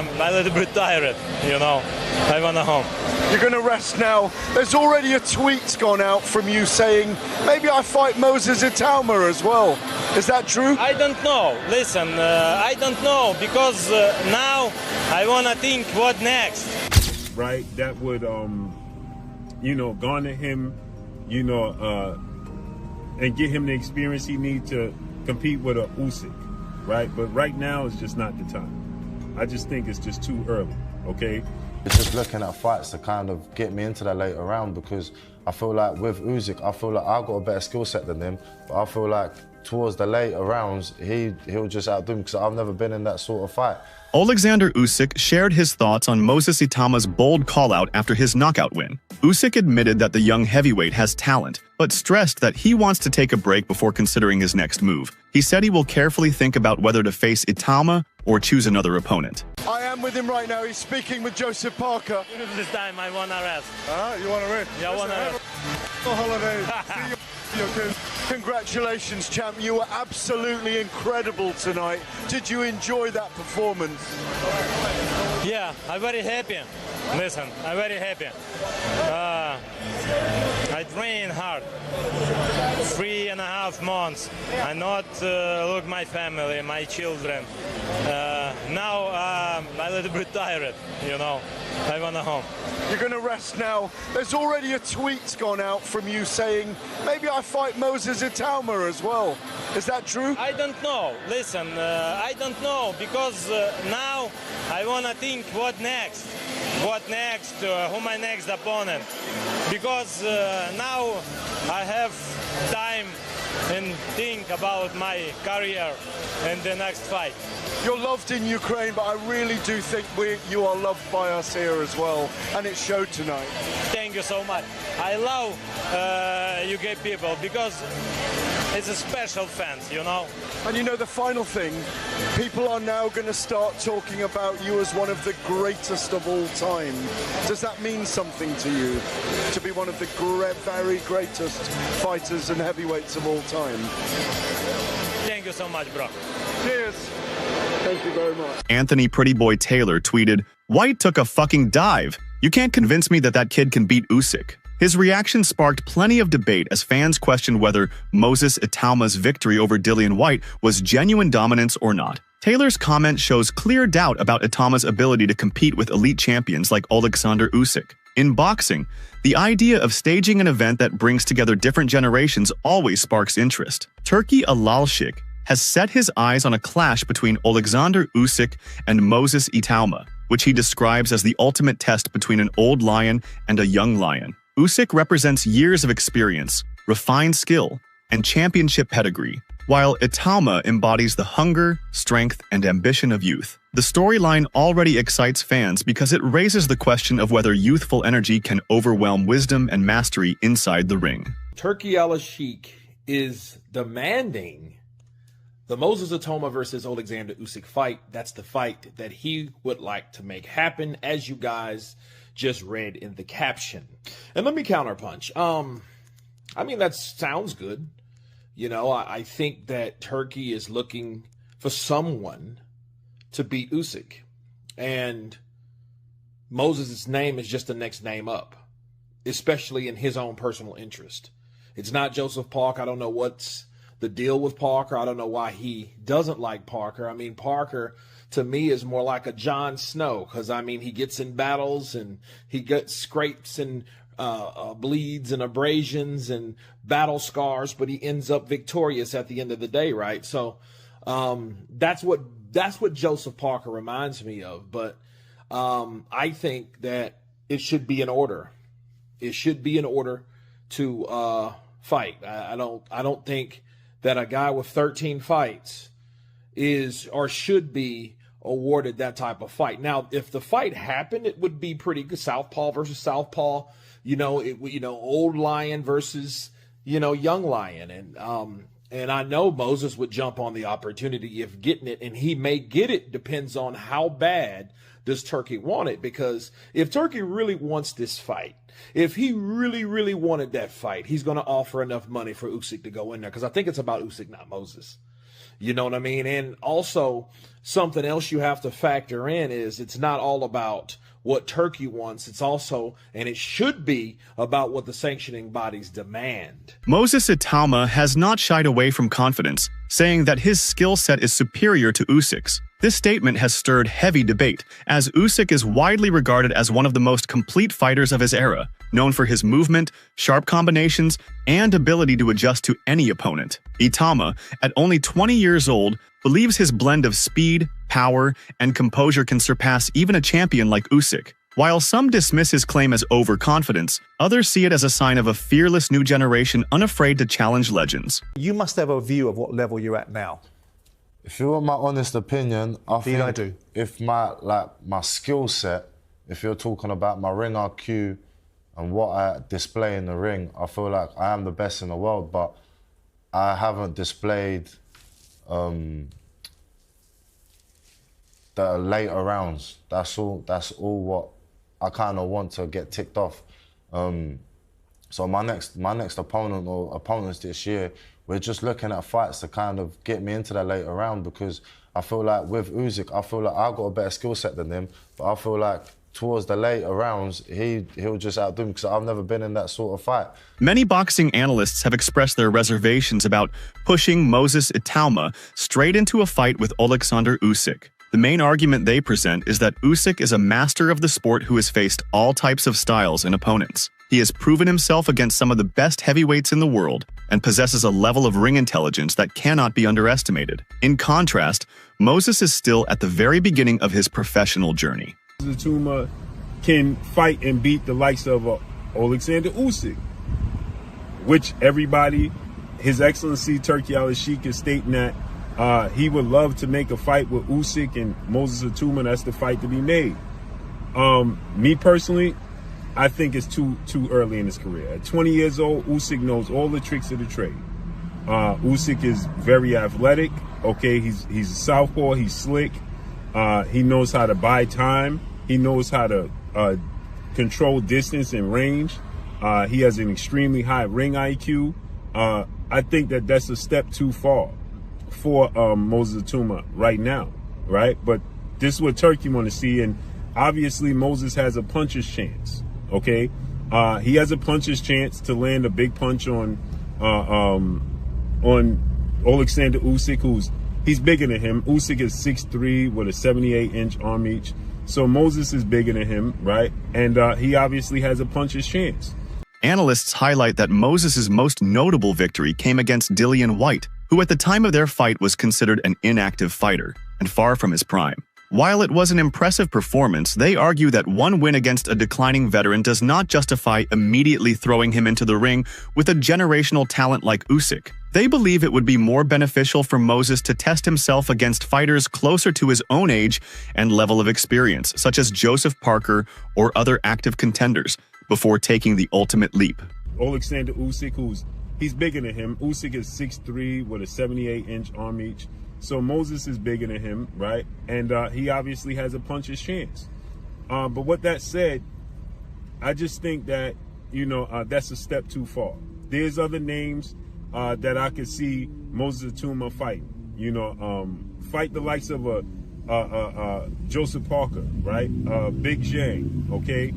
a little bit tired, you know. I want to home. You're going to rest now. There's already a tweet gone out from you saying, maybe I fight Moses Itauma as well. Is that true? I don't know. Listen, I don't know, because now I want to think what next. Right, that would, you know, garner him, you know, and get him the experience he needs to compete with a Usyk, right? But right now is just not the time. I just think it's just too early, okay? It's just looking at fights to kind of get me into that later round, because I feel like with Usyk, I feel like I've got a better skill set than him, but I feel like towards the later rounds, he'll just outdo me, because I've never been in that sort of fight. Oleksandr Usyk shared his thoughts on Moses Itauma's bold call-out after his knockout win. Usyk admitted that the young heavyweight has talent, but stressed that he wants to take a break before considering his next move. He said he will carefully think about whether to face Itama or choose another opponent. I am with him right now. He's speaking with Joseph Parker. This time I want to rest. You want to rest? Yeah, I want to rest. Holiday. Congratulations, champ. You were absolutely incredible tonight. Did you enjoy that performance? Yeah, I'm very happy. Listen, I'm very happy. I train hard. 3.5 months. I not look my family, my children. Now I'm a little bit tired, you know. I want to home. You're going to rest now. There's already a tweet gone out from you saying, maybe I fight Moses Itauma as well. Is that true? I don't know. Listen, I don't know, because now I want to think what next. What next? Who my next opponent? Because now I have time and think about my career and the next fight. You're loved in Ukraine, but I really do think you are loved by us here as well, and it showed tonight. Thank you so much. I love UK people, because it's a special fans, you know. And you know, the final thing, people are now going to start talking about you as one of the greatest of all time. Does that mean something to you, to be one of the very greatest fighters and heavyweights of all time? Thank you so much, bro. Cheers. Thank you very much. Anthony Pretty Boy Taylor tweeted, "White took a fucking dive. You can't convince me that kid can beat Usyk." His reaction sparked plenty of debate as fans questioned whether Moses Itauma's victory over Dillian Whyte was genuine dominance or not. Taylor's comment shows clear doubt about Itauma's ability to compete with elite champions like Oleksandr Usyk. In boxing, the idea of staging an event that brings together different generations always sparks interest. Turkey Alalshik has set his eyes on a clash between Oleksandr Usyk and Moses Itauma, which he describes as the ultimate test between an old lion and a young lion. Usyk represents years of experience, refined skill, and championship pedigree, while Itama embodies the hunger, strength, and ambition of youth. The storyline already excites fans because it raises the question of whether youthful energy can overwhelm wisdom and mastery inside the ring. Turkey Alalshik is demanding the Moses Itauma versus Oleksandr Usyk fight. That's the fight that he would like to make happen, as you guys just read in the caption. And let me counterpunch. I mean, that sounds good. You know, I think that Turkey is looking for someone to beat Usyk. And Moses' name is just the next name up, especially in his own personal interest. It's not Joseph Parker. I don't know what's the deal with Parker. I don't know why he doesn't like Parker. I mean, Parker, to me, is more like a Jon Snow, because, I mean, he gets in battles and he gets scrapes and bleeds and abrasions and battle scars, but he ends up victorious at the end of the day, right? So that's what Joseph Parker reminds me of. But I think that it should be in order. It should be in order to fight. I don't think that a guy with 13 fights is or should be awarded that type of fight. Now, if the fight happened, it would be pretty good. Southpaw versus Southpaw, old lion versus, young lion. And I know Moses would jump on the opportunity if getting it, and he may get it. Depends on how bad does Turkey want it. Because if Turkey really wants this fight, if he really, really wanted that fight, he's going to offer enough money for Usyk to go in there. Because I think it's about Usyk, not Moses. You know what I mean? And also, something else you have to factor in is it's not all about what Turkey wants. It's also, and it should be, about what the sanctioning bodies demand. Moses Itauma has not shied away from confidence, saying that his skill set is superior to Usyk's. This statement has stirred heavy debate, as Usyk is widely regarded as one of the most complete fighters of his era, known for his movement, sharp combinations, and ability to adjust to any opponent. Itama, at only 20 years old, believes his blend of speed, power, and composure can surpass even a champion like Usyk. While some dismiss his claim as overconfidence, others see it as a sign of a fearless new generation unafraid to challenge legends. You must have a view of what level you're at now. If you want my honest opinion, I think I do. If my skill set, if you're talking about my ring IQ and what I display in the ring, I feel like I am the best in the world, but I haven't displayed the later rounds. That's all what I kind of want to get ticked off. So my next opponent or opponents this year, we're just looking at fights to kind of get me into that later round, because I feel like with Usyk, I feel like I've got a better skill set than him, but I feel like towards the later rounds, he'll just outdo me, because I've never been in that sort of fight. Many boxing analysts have expressed their reservations about pushing Moses Itauma straight into a fight with Oleksandr Usyk. The main argument they present is that Usyk is a master of the sport who has faced all types of styles and opponents. He has proven himself against some of the best heavyweights in the world and possesses a level of ring intelligence that cannot be underestimated. In contrast, Moses is still at the very beginning of his professional journey. Itauma can fight and beat the likes of Oleksandr Usyk, which everybody, His Excellency Turkey Alalshik, is stating that he would love to make a fight with Usyk and Moses Itauma. That's the fight to be made. Me personally, I think it's too early in his career. At 20 years old, Usyk knows all the tricks of the trade. Usyk is very athletic. Okay, he's a southpaw. He's slick. He knows how to buy time. He knows how to control distance and range. He has an extremely high ring IQ. I think that that's a step too far for Moses Itauma right now, right? But this is what Turkey want to see, and obviously Moses has a puncher's chance. Okay, he has a puncher's chance to land a big punch on Oleksandr Usyk, he's bigger than him. Usyk is 6'3" with a 78-inch arm reach. So Moses is bigger than him, right? And he obviously has a puncher's chance. Analysts highlight that Moses' most notable victory came against Dillian Whyte, who at the time of their fight was considered an inactive fighter and far from his prime. While it was an impressive performance, they argue that one win against a declining veteran does not justify immediately throwing him into the ring with a generational talent like Usyk. They believe it would be more beneficial for Moses to test himself against fighters closer to his own age and level of experience, such as Joseph Parker or other active contenders, before taking the ultimate leap. Oleksandr Usyk, he's bigger than him. Usyk is 6'3" with a 78-inch arm reach. So Moses is bigger than him, right? And he obviously has a puncher's chance. But with that said, I just think that, that's a step too far. There's other names that I could see Moses Itauma fight. Fight the likes of Joseph Parker, right? Big Zhang, okay?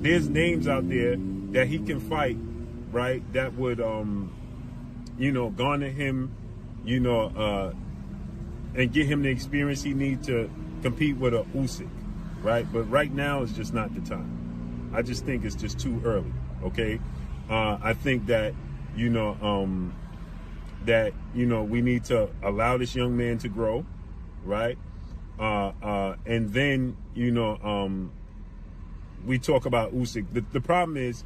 There's names out there that he can fight, right? That would, garner him, and get him the experience he needs to compete with a Usyk, right? But right now is just not the time. I just think it's just too early, okay? I think that, we need to allow this young man to grow, right? And then, we talk about Usyk. The problem is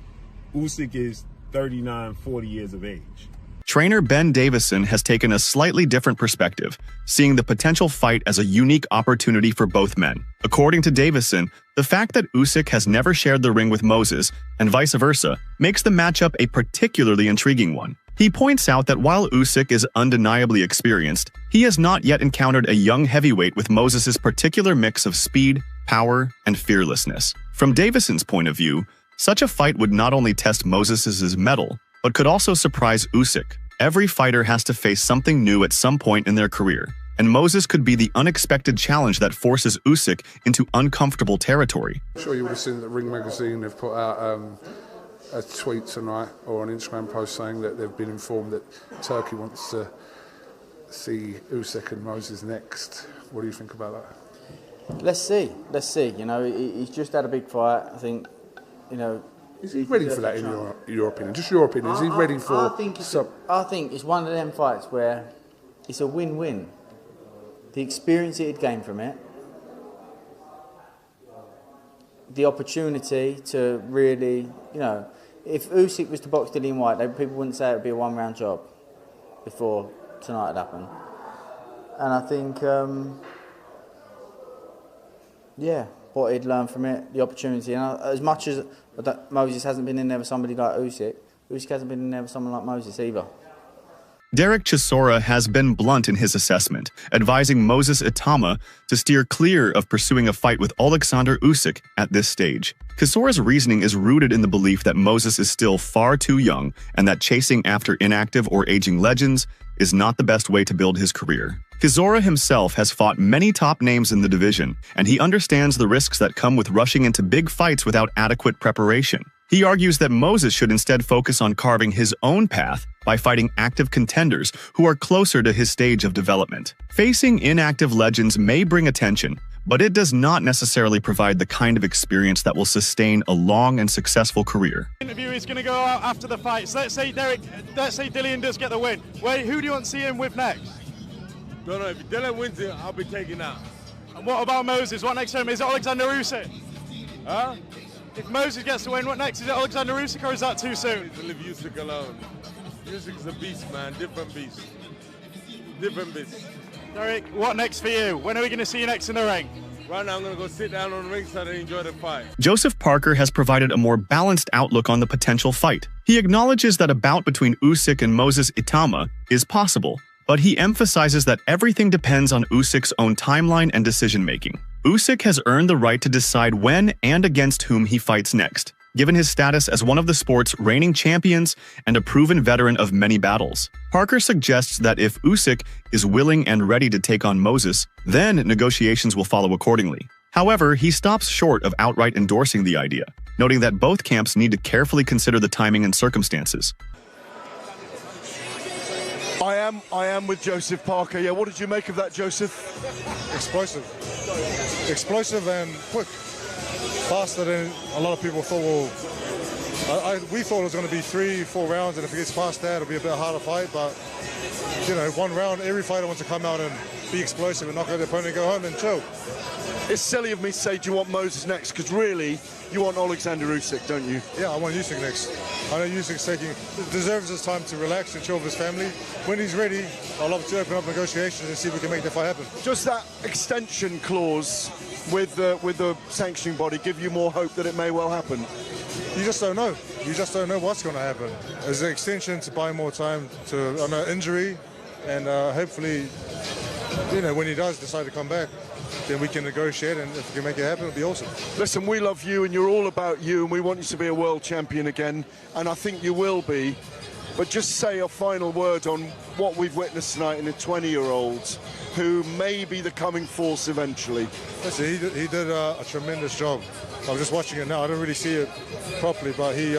Usyk is 39, 40 years of age. Trainer Ben Davison has taken a slightly different perspective, seeing the potential fight as a unique opportunity for both men. According to Davison, the fact that Usyk has never shared the ring with Moses, and vice versa, makes the matchup a particularly intriguing one. He points out that while Usyk is undeniably experienced, he has not yet encountered a young heavyweight with Moses' particular mix of speed, power, and fearlessness. From Davison's point of view, such a fight would not only test Moses' mettle, but could also surprise Usyk. Every fighter has to face something new at some point in their career, and Moses could be the unexpected challenge that forces Usyk into uncomfortable territory. I'm sure you would have seen that Ring Magazine have put out a tweet tonight or an Instagram post saying that they've been informed that Turkey wants to see Usyk and Moses next. What do you think about that? Let's see. You know, he's just had a big fight. I think, you know. Is he ready for that in your opinion? Just your opinion. Is he ready for? I think it's one of them fights where it's a win-win. The experience he'd gained from it, the opportunity to really, you know, if Usyk was to box Dillian Whyte, people wouldn't say it would be a one-round job before tonight had happened. And I think, yeah, what he'd learned from it, the opportunity. And as much as Moses hasn't been in there with somebody like Usyk hasn't been in there with someone like Moses either. Derek Chisora has been blunt in his assessment, advising Moses Itauma to steer clear of pursuing a fight with Oleksandr Usyk at this stage. Chisora's reasoning is rooted in the belief that Moses is still far too young and that chasing after inactive or aging legends is not the best way to build his career. Chisora himself has fought many top names in the division, and he understands the risks that come with rushing into big fights without adequate preparation. He argues that Moses should instead focus on carving his own path by fighting active contenders who are closer to his stage of development. Facing inactive legends may bring attention, but it does not necessarily provide the kind of experience that will sustain a long and successful career. Interview is going to go out after the fight. So let's say Dillian does get the win. Who do you want to see him with next? Don't know. If Dillian wins it, I'll be taking out. And what about Moses? What next to him? Is it Oleksandr Usyk? Huh? If Moses gets the win, what next? Is it Oleksandr Usyk or is that too soon? I need to leave Usyk alone. Usyk's a beast, man. Different beast. Different beast. Derek, what next for you? When are we going to see you next in the ring? Right now, I'm going to go sit down on the ringside and enjoy the fight. Joseph Parker has provided a more balanced outlook on the potential fight. He acknowledges that a bout between Usyk and Moses Itauma is possible, but he emphasizes that everything depends on Usyk's own timeline and decision-making. Usyk has earned the right to decide when and against whom he fights next, given his status as one of the sport's reigning champions and a proven veteran of many battles. Parker suggests that if Usyk is willing and ready to take on Moses, then negotiations will follow accordingly. However, he stops short of outright endorsing the idea, noting that both camps need to carefully consider the timing and circumstances. I am with Joseph Parker. Yeah, what did you make of that, Joseph? Explosive and quick. Faster than a lot of people thought. We thought it was going to be 3-4 rounds, and if it gets past that, it'll be a bit harder fight. But you know, one round, every fighter wants to come out and be explosive and knock out their opponent and go home and chill. It's silly of me to say, do you want Moses next? Because really, you want Oleksandr Usyk, don't you? Yeah, I want Usyk next. I know Usyk's deserves his time to relax and chill with his family. When he's ready, I'll love to open up negotiations and see if we can make the fight happen. Does that extension clause with the sanctioning body give you more hope that it may well happen? You just don't know. You just don't know what's going to happen. There's an extension to buy more time to an injury, and hopefully, you know, when he does decide to come back, then we can negotiate, and if we can make it happen, it'll be awesome. Listen, we love you, and you're all about you, and we want you to be a world champion again, and I think you will be. But just say a final word on what we've witnessed tonight in a 20-year-old who may be the coming force eventually. Listen, he did a tremendous job. I was just watching it now. I don't really see it properly, but he,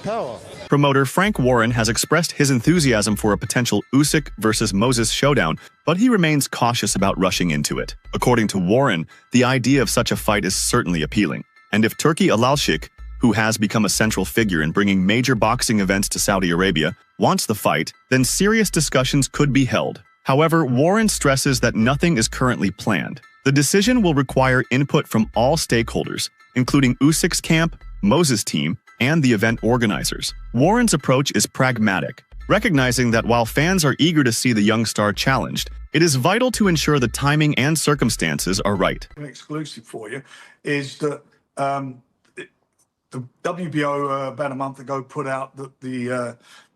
power. Promoter Frank Warren has expressed his enthusiasm for a potential Usyk versus Moses showdown, but he remains cautious about rushing into it. According to Warren, the idea of such a fight is certainly appealing. And if Turkey Alalshik, who has become a central figure in bringing major boxing events to Saudi Arabia, wants the fight, then serious discussions could be held. However, Warren stresses that nothing is currently planned. The decision will require input from all stakeholders, including Usyk's camp, Moses' team, and the event organizers. Warren's approach is pragmatic, recognizing that while fans are eager to see the young star challenged, it is vital to ensure the timing and circumstances are right. An exclusive for you is that the WBO about a month ago put out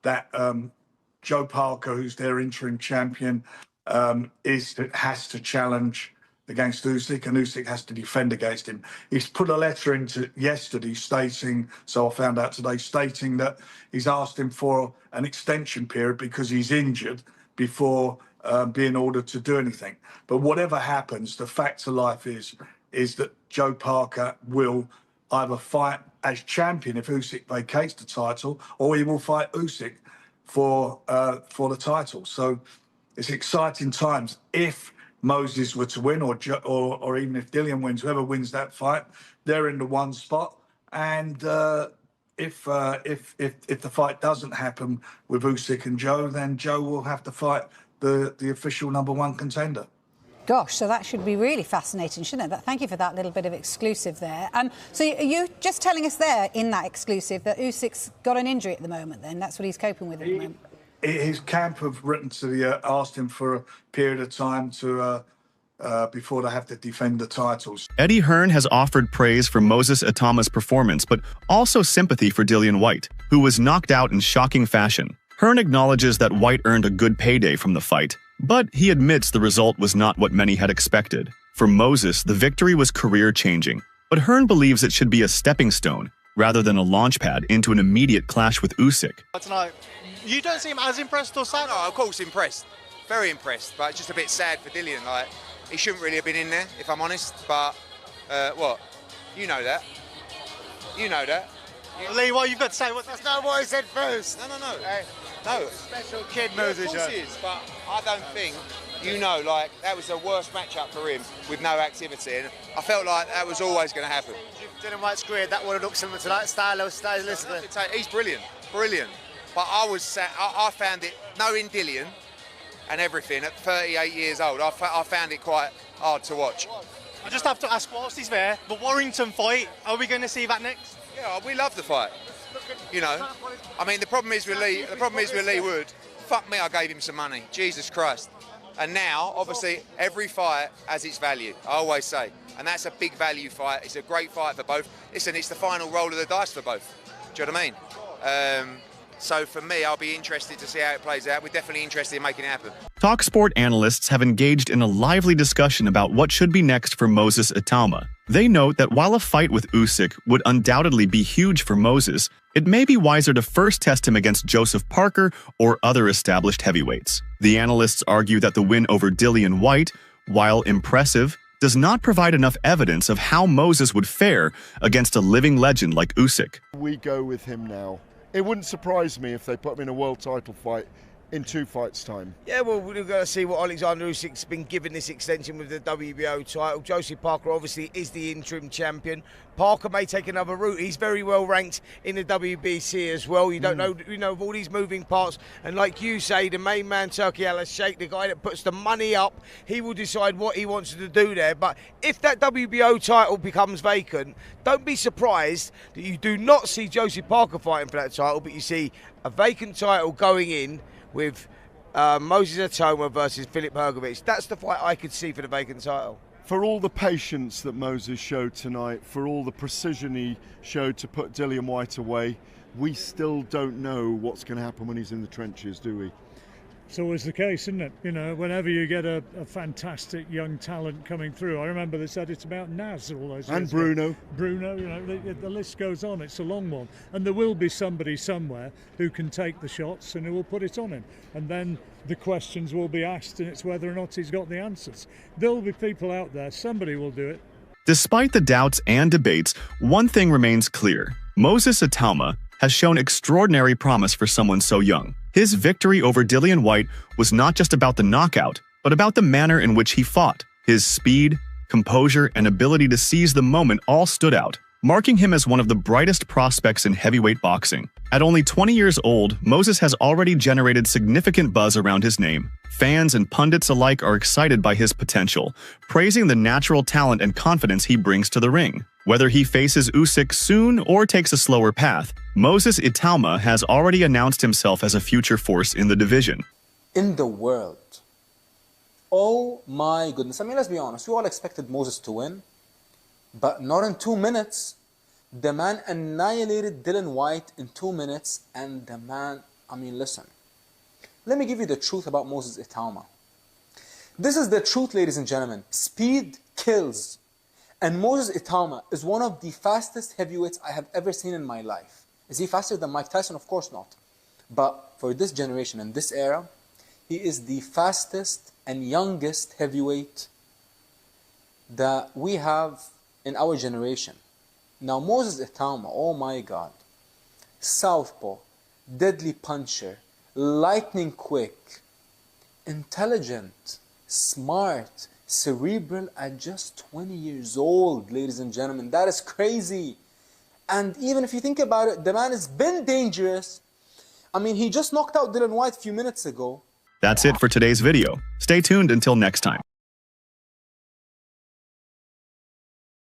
that Joe Parker, who's their interim champion, has to challenge against Usyk, and Usyk has to defend against him. He's put a letter into yesterday stating, so I found out today, stating that he's asked him for an extension period because he's injured before being ordered to do anything. But whatever happens, the fact of life is that Joe Parker will either fight as champion if Usyk vacates the title, or he will fight Usyk for the title. So it's exciting times. If Moses were to win, or even if Dillian wins, whoever wins that fight, they're in the one spot. And if the fight doesn't happen with Usyk and Joe, then Joe will have to fight the official #1 contender. Gosh, so that should be really fascinating, shouldn't it? Thank you for that little bit of exclusive there. So are you just telling us there in that exclusive that Usyk's got an injury at the moment then? That's what he's coping with at the moment? His camp have written to asked him for a period of time to before they have to defend the titles. Eddie Hearn has offered praise for Moses Itauma's performance, but also sympathy for Dillian Whyte, who was knocked out in shocking fashion. Hearn acknowledges that Whyte earned a good payday from the fight, but he admits the result was not what many had expected. For Moses, the victory was career-changing, but Hearn believes it should be a stepping stone rather than a launchpad into an immediate clash with Usyk. Tonight, you don't seem as impressed or sad? No, of course impressed. Very impressed, but it's just a bit sad for Dillian. Like, he shouldn't really have been in there, if I'm honest, but what? You know that. You know that. Lee, what you've got to say? That's not what I said first. No. No. Special kid, Yeah, Moses. of course he is, but I don't think, like, that was the worst matchup for him with no activity, and I felt like that was always going to happen. Dillian Whyte's career, that would have looked similar to that, stylistically. He's brilliant. But I found it, knowing Dillian and everything, at 38 years old, I found it quite hard to watch. I just have to ask, whilst he's there, the Warrington fight, are we going to see that next? Yeah, we love the fight. You know, I mean, the problem is with Lee Wood. Fuck me, I gave him some money. Jesus Christ. And now, obviously, every fight has its value. I always say, and that's a big value fight. It's a great fight for both. Listen, it's the final roll of the dice for both. Do you know what I mean? So for me, I'll be interested to see how it plays out. We're definitely interested in making it happen. TalkSport analysts have engaged in a lively discussion about what should be next for Moses Itauma. They note that while a fight with Usyk would undoubtedly be huge for Moses, it may be wiser to first test him against Joseph Parker or other established heavyweights. The analysts argue that the win over Dillian Whyte, while impressive, does not provide enough evidence of how Moses would fare against a living legend like Usyk. We go with him now. It wouldn't surprise me if they put him in a world title fight in 2 fights' time. Yeah, well, we're going to see what Oleksandr Usyk's been given this extension with the WBO title. Joseph Parker obviously is the interim champion. Parker may take another route. He's very well ranked in the WBC as well. You don't know, of all these moving parts. And like you say, the main man, Turkey Alalshik, the guy that puts the money up, he will decide what he wants to do there. But if that WBO title becomes vacant, don't be surprised that you do not see Joseph Parker fighting for that title, but you see a vacant title going in with Moses Itauma versus Filip Hrgovic. That's the fight I could see for the vacant title. For all the patience that Moses showed tonight, for all the precision he showed to put Dillian Whyte away, we still don't know what's going to happen when he's in the trenches, do we? It's always the case, isn't it? You know, whenever you get a fantastic young talent coming through. I remember they said it's about Naz all those years and Bruno. ago. Bruno, you know, the list goes on. It's a long one. And there will be somebody somewhere who can take the shots and who will put it on him. And then the questions will be asked, and it's whether or not he's got the answers. There'll be people out there. Somebody will do it. Despite the doubts and debates, one thing remains clear. Moses Itauma has shown extraordinary promise for someone so young. His victory over Dillian Whyte was not just about the knockout, but about the manner in which he fought. His speed, composure, and ability to seize the moment all stood out, marking him as one of the brightest prospects in heavyweight boxing. At only 20 years old, Moses has already generated significant buzz around his name. Fans and pundits alike are excited by his potential, praising the natural talent and confidence he brings to the ring. Whether he faces Usyk soon or takes a slower path, Moses Itauma has already announced himself as a future force in the division. In the world. Oh my goodness. I mean, let's be honest. We all expected Moses to win, but not in 2 minutes. The man annihilated Dillian Whyte in 2 minutes, and the man, I mean, listen. Let me give you the truth about Moses Itauma. This is the truth, ladies and gentlemen. Speed kills. And Moses Itauma is one of the fastest heavyweights I have ever seen in my life. Is he faster than Mike Tyson? Of course not. But for this generation and this era, he is the fastest and youngest heavyweight that we have in our generation. Now Moses Itauma, oh my God, southpaw, deadly puncher, lightning quick, intelligent, smart, cerebral at just 20 years old, ladies and gentlemen. That is crazy. And even if you think about it, the man has been dangerous. I mean, he just knocked out Dillian Whyte a few minutes ago. That's it for today's video. Stay tuned until next time.